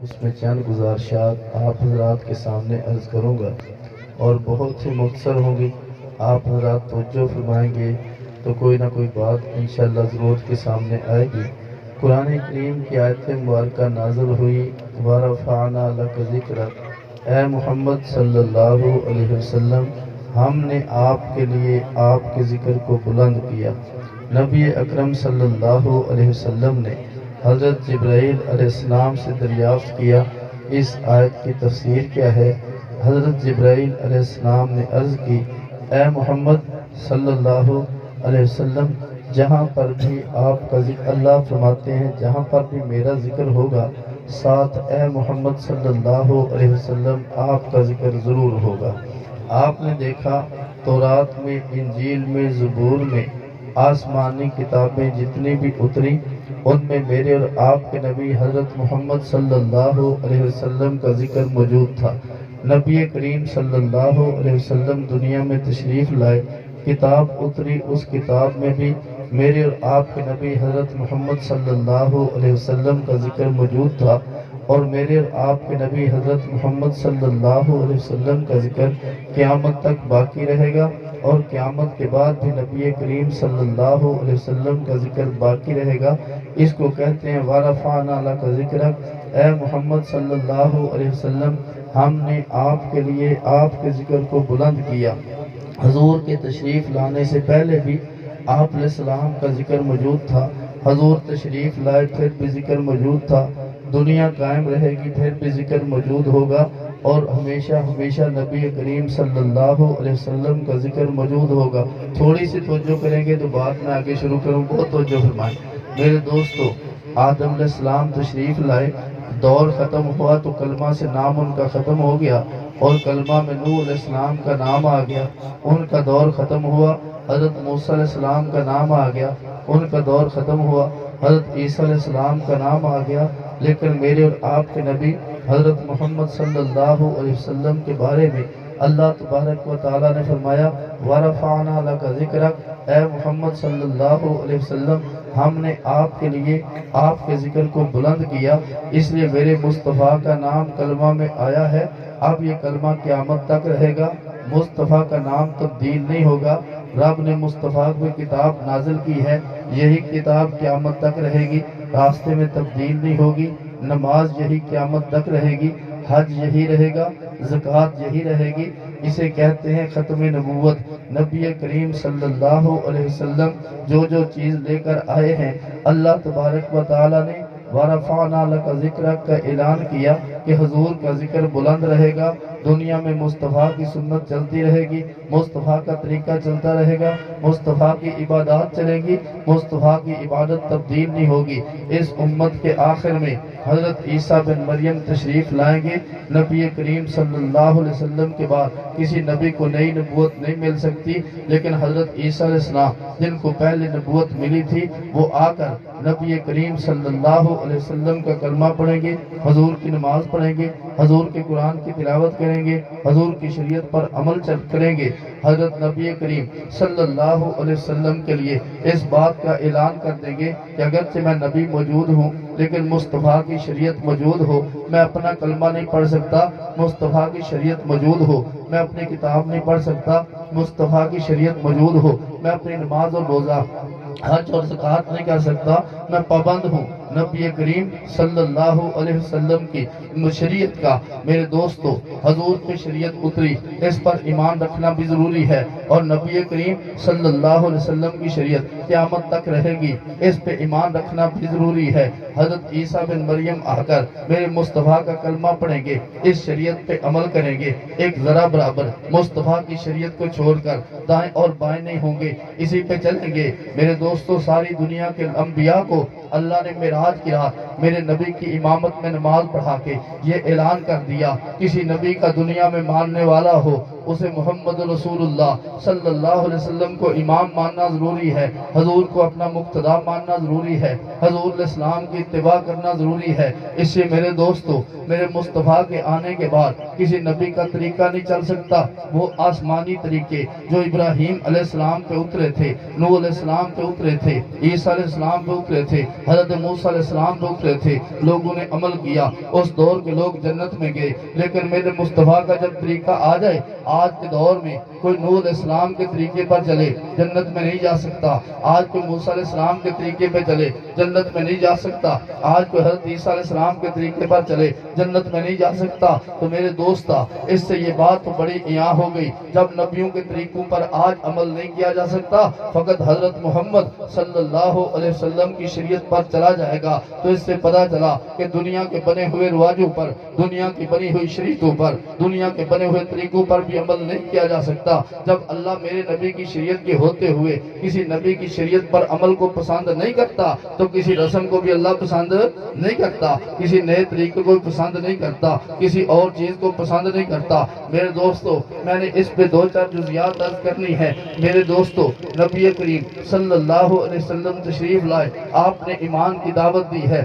اس میں چند گزارشات آپ حضرات کے سامنے عرض کروں گا اور بہت ہی مختصر ہوں گی۔ آپ حضرات توجہ فرمائیں گے تو کوئی نہ کوئی بات انشاءاللہ ضرور کے سامنے آئے گی۔ قرآن کریم کی آیت مبارکہ نازل ہوئی وَرَفَعْنَا لَكَ ذِكْرَكَ، اے محمد صلی اللہ علیہ وسلم، ہم نے آپ کے لیے آپ کے ذکر کو بلند کیا۔ نبی اکرم صلی اللہ علیہ وسلم نے حضرت جبرائیل علیہ السلام سے دریافت کیا، اس آیت کی تفسیر کیا ہے؟ حضرت جبرائیل علیہ السلام نے عرض کی، اے محمد صلی اللہ علیہ وسلم، جہاں پر بھی آپ کا ذکر، اللہ فرماتے ہیں جہاں پر بھی میرا ذکر ہوگا ساتھ اے محمد صلی اللہ علیہ وسلم آپ کا ذکر ضرور ہوگا۔ آپ نے دیکھا تورات میں، انجیل میں، زبور میں، آسمانی کتابیں جتنی بھی اتری ان میں میرے اور آپ کے نبی حضرت محمد صلی اللہ علیہ وسلم کا ذکر موجود تھا۔ نبی کریم صلی اللہ علیہ وسلم دنیا میں تشریف لائے، کتاب اتری، اس کتاب میں بھی میرے اور آپ کے نبی حضرت محمد صلی اللہ علیہ وسلم کا ذکر موجود تھا، اور میرے اور آپ کے نبی حضرت محمد صلی اللہ علیہ وسلم کا ذکر قیامت تک باقی رہے گا، اور قیامت کے بعد بھی نبی کریم صلی اللہ علیہ وسلم کا ذکر باقی رہے گا۔ اس کو کہتے ہیں وَرَفَعْنَا لَكَ ذِكْرَكَ، اے محمد صلی اللہ علیہ وسلم، ہم نے آپ کے لیے آپ کے ذکر کو بلند کیا۔ حضور کے تشریف لانے سے پہلے بھی آپ علیہ السلام کا ذکر موجود تھا، حضور تشریف لائے پھر بھی ذکر موجود تھا، دنیا قائم رہے گی پھر بھی ذکر موجود ہوگا، اور ہمیشہ ہمیشہ نبی کریم صلی اللہ علیہ وسلم کا ذکر موجود ہوگا۔ تھوڑی سی توجہ کریں گے تو بات میں آگے شروع کروں، بہت توجہ فرمائیں میرے دوستو۔ آدم علیہ السلام تشریف لائے، دور ختم ہوا تو کلمہ سے نام ان کا ختم ہو گیا، اور کلمہ میں نوح علیہ السلام کا نام آ گیا، ان کا دور ختم ہوا۔ حضرت موسیٰ علیہ السلام کا نام آ گیا، ان کا دور ختم ہوا۔ حضرت عیسیٰ علیہ السلام کا نام آ گیا، لیکن میرے اور آپ کے نبی حضرت محمد صلی اللہ علیہ وسلم کے بارے میں اللہ تبارک و تعالیٰ نے فرمایا وَرَفَعْنَا لَكَ ذِكْرَكَ، اے محمد صلی اللہ علیہ وسلم، ہم نے آپ کے لیے آپ کے ذکر کو بلند کیا، اس لیے میرے مصطفیٰ کا نام کلمہ میں آیا ہے۔ اب یہ کلمہ قیامت تک رہے گا، مصطفیٰ کا نام تبدیل نہیں ہوگا۔ رب نے مصطفیٰ کو کتاب نازل کی ہے، یہی کتاب قیامت تک رہے گی، راستے میں تبدیل نہیں ہوگی۔ نماز یہی قیامت تک رہے گی، حج یہی رہے گا، زکوٰۃ یہی رہے گی۔ اسے کہتے ہیں ختم نبوت۔ نبی کریم صلی اللہ علیہ وسلم جو جو چیز لے کر آئے ہیں، اللہ تبارک و تعالیٰ نے وَرَفَعْنَا لَكَ ذِكْرَكَ کا اعلان کیا کہ حضور کا ذکر بلند رہے گا، دنیا میں مصطفیٰ کی سنت چلتی رہے گی، مصطفیٰ کا طریقہ چلتا رہے گا، مصطفیٰ کی عبادات چلے گی، مصطفیٰ کی عبادت تبدیل نہیں ہوگی۔ اس امت کے آخر میں حضرت عیسیٰ بن مریم تشریف لائیں گے۔ نبی کریم صلی اللہ علیہ وسلم کے بعد کسی نبی کو نئی نبوت نہیں مل سکتی، لیکن حضرت عیسیٰ علیہ السلام جن کو پہلے نبوت ملی تھی، وہ آ کر نبی کریم صلی اللہ علیہ وسلم کا کلمہ پڑھیں گے، حضور کی نماز پڑھیں گے، حضور کے قرآن کی تلاوت کریں گے، حضور کی شریعت پر عمل کریں گے۔ حضرت نبی کریم صلی اللہ علیہ وسلم کے لیے اس بات کا اعلان کر دیں گے کہ اگرچہ میں نبی موجود ہوں لیکن مصطفیٰ کی شریعت موجود ہو، میں اپنا کلمہ نہیں پڑھ سکتا، مصطفیٰ کی شریعت موجود ہو، میں اپنی کتاب نہیں پڑھ سکتا، مصطفیٰ کی شریعت موجود ہو، میں اپنی نماز اور روزہ، حج اور زکوٰۃ نہیں کر سکتا، میں پابند ہوں نبی کریم صلی اللہ علیہ وسلم کی شریعت کا۔ میرے دوستو، حضور کی شریعت اتری، اس پر ایمان رکھنا بھی ضروری ہے، اور نبی کریم صلی اللہ علیہ وسلم کی شریعت قیامت تک رہے گی، اس پہ ایمان رکھنا بھی ضروری ہے۔ حضرت عیسیٰ بن مریم آ کر میرے مصطفیٰ کا کلمہ پڑھیں گے، اس شریعت پہ عمل کریں گے، ایک ذرا برابر مصطفیٰ کی شریعت کو چھوڑ کر دائیں اور بائیں نہیں ہوں گے، اسی پہ چلیں گے۔ میرے دوستو، ساری دنیا کے انبیاء کو اللہ نے معراج کی رات میرے نبی کی امامت میں نماز پڑھا کے یہ اعلان کر دیا، کسی نبی کا دنیا میں ماننے والا ہو اسے محمد رسول اللہ صلی اللہ علیہ وسلم کو امام ماننا ضروری ہے، حضور کو اپنا مقتدا ماننا ضروری ہے، حضور علیہ السلام کی اتباع کرنا ضروری ہے۔ اس سے میرے دوستو، میرے مصطفیٰ کے آنے کے بعد کسی نبی کا طریقہ نہیں چل سکتا۔ وہ آسمانی طریقے جو ابراہیم علیہ السلام پہ اترے تھے، نوح علیہ السلام پہ اترے تھے، عیسیٰ علیہ السلام پہ اترے تھے، حضرت موسیٰ علیہ السلام پہ اترے تھے، لوگوں نے عمل کیا، اس دور کے لوگ جنت میں گئے۔ لیکن میرے مصطفیٰ کا جب طریقہ آ جائے، آج کے دور میں کوئی نوح علیہ السلام کے طریقے پر چلے جنت میں نہیں جا سکتا، آج کوئی موسیٰ علیہ السلام کے طریقے پہ چلے جنت میں نہیں جا سکتا، آج کوئی حضرت عیسیٰ علیہ السلام کے طریقے پر چلے جنت میں نہیں جا سکتا۔ تو میرے دوستا، اس سے یہ بات تو بڑی عیاں ہو گئی، جب نبیوں کے طریقوں پر آج عمل نہیں کیا جا سکتا، فقط حضرت محمد صلی اللہ علیہ وسلم کی شریعت پر چلا جائے گا۔ تو اس سے پتہ چلا کہ دنیا کے بنے ہوئے رواجوں پر، دنیا کی بنی ہوئی شریعتوں پر، دنیا کے بنے ہوئے طریقوں پر بھی عمل نہیں کیا جا سکتا۔ جب اللہ میرے نبی کی شریعت کے ہوتے ہوئے کسی نبی کی شریعت پر عمل کو پسند نہیں کرتا، تو کسی رسم کو بھی اللہ پسند نہیں کرتا، کسی نئے طریقے کو پسند نہیں کرتا، کسی اور چیز کو پسند نہیں کرتا۔ میرے دوستو، میں نے اس پہ دو چار جزیات عرض کرنی ہے۔ میرے دوستو، نبی کریم صلی اللہ علیہ وسلم تشریف لائے، آپ نے ایمان کی دعوت دی ہے،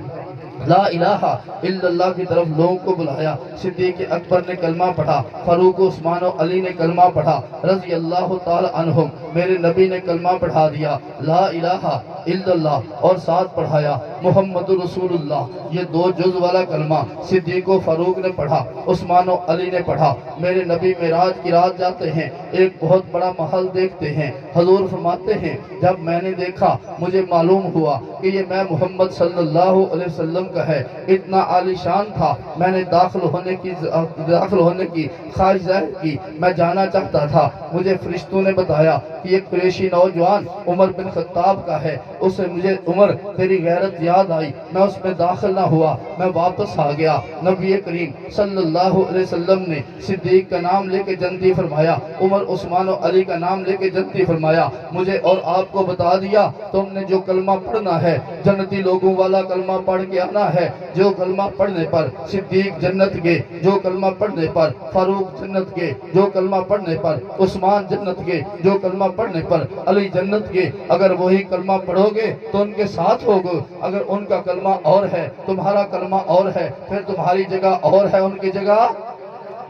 لا الہ الا اللہ کی طرف لوگوں کو بلایا۔ صدیق اکبر نے کلمہ پڑھا، فاروق عثمان و علی نے کلمہ پڑھا رضی اللہ تعالی عنہم، میرے نبی نے کلمہ پڑھا دیا لا الہ الا اللہ، اور ساتھ پڑھایا محمد رسول اللہ۔ یہ دو جز والا کلمہ صدیق و فاروق نے پڑھا، عثمان و علی نے پڑھا۔ میرے نبی معراج کی رات جاتے ہیں، ایک بہت بڑا محل دیکھتے ہیں۔ حضور فرماتے ہیں، جب میں نے دیکھا مجھے معلوم ہوا کہ یہ میں محمد صلی اللہ علیہ وسلم کا ہے، اتنا عالی شان تھا، میں نے داخل ہونے کی خواہش ظاہر کی، میں جانا چاہتا تھا۔ مجھے فرشتوں نے بتایا کہ ایک قریشی نوجوان عمر بن خطاب کا ہے، اسے مجھے عمر تیری غیرت یاد آئی، میں اس میں داخل نہ ہوا، میں واپس آ گیا۔ نبی کریم صلی اللہ علیہ وسلم نے صدیق کا نام لے کے جنتی فرمایا، عمر عثمان و علی کا نام لے کے جنتی فرمایا، مجھے اور آپ کو بتا دیا تم نے جو کلمہ پڑھنا ہے جنتی لوگوں والا کلمہ پڑھ کے آنا ہے۔ جو کلمہ پڑھنے پر صدیق جنت گئے، جو کلمہ پڑھنے پر فاروق جنت گئے، جو کلمہ پڑھنے پر عثمان جنت گئے، جو کلمہ پڑھنے پر علی جنت گئے۔ اگر وہی کلمہ پڑھو گے تو ان کے ساتھ ہوگے، اگر ان کا کلمہ اور ہے تمہارا کلمہ اور ہے، پھر تمہاری جگہ اور ہے ان کی جگہ۔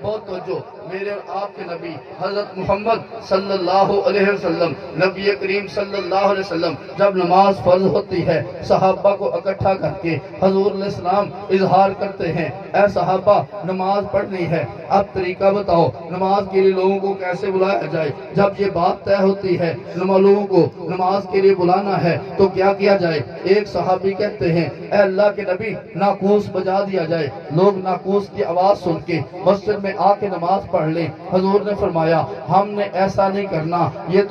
بہت توجہ، میرے اور آپ کے نبی حضرت محمد صلی اللہ علیہ وسلم، نبی کریم صلی اللہ علیہ وسلم جب نماز فرض ہوتی ہے، صحابہ کو اکٹھا کر کے حضور علیہ السلام اظہار کرتے ہیں، اے صحابہ نماز پڑھنی ہے، اب طریقہ بتاؤ نماز کے لیے لوگوں کو کیسے بلایا جائے۔ جب یہ بات طے ہوتی ہے لوگوں کو نماز کے لیے بلانا ہے تو کیا کیا جائے۔ ایک صحابی کہتے ہیں، اے اللہ کے نبی ناقوس بجا دیا جائے، لوگ ناقوس کی آواز سن کے مسجد میں آ کے نماز پڑھ لیں۔ حضور نے فرمایا ہم نے ایسا نہیں کرنا، یہ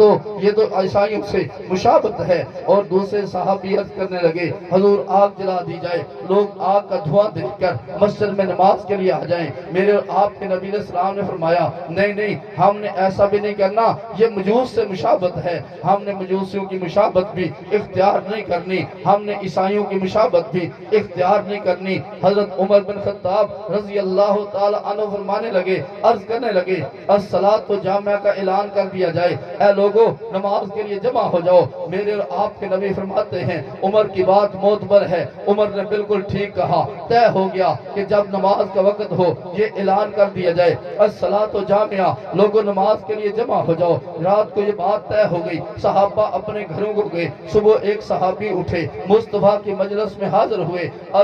تو عیسائیوں سے مشابہت ہے۔ اور دوسرے صحابی عرض کرنے لگے، حضور آگ جلا دی جائے، لوگ آگ کا دھواں دیکھ کر مسجد میں نماز کے لیے آ جائیں۔ میرے اور آپ کے نبی علیہ السلام نے فرمایا نہیں، ہم نے ایسا بھی نہیں کرنا، یہ مجوس سے مشابہت ہے، ہم نے مجوسیوں کی مشابہت بھی اختیار نہیں کرنی، ہم نے عیسائیوں کی مشابہت بھی اختیار نہیں کرنی۔ حضرت عمر بن خطاب رضی اللہ تعالی عنہ فرمانے لگے، عرض کرنے لگے، الصلاۃ جامعہ کا اعلان کر دیا جائے، اے لوگو نماز کے لیے جمع ہو جاؤ۔ میرے اور آپ کے نبی فرماتے ہیں عمر کی بات معتبر ہے، عمر نے بالکل ٹھیک کہا، طے ہو گیا کہ جب نماز کا وقت ہو یہ اعلان کر دیا جائے، الصلاۃ جامعہ، لوگوں نماز کے لیے جمع ہو جاؤ۔ رات کو یہ بات طے ہو گئی، صحابہ اپنے گھروں کو گئے، صبح ایک صحابی اٹھے، مصطفیٰ کی مجلس میں حاضر ہوئے، عرض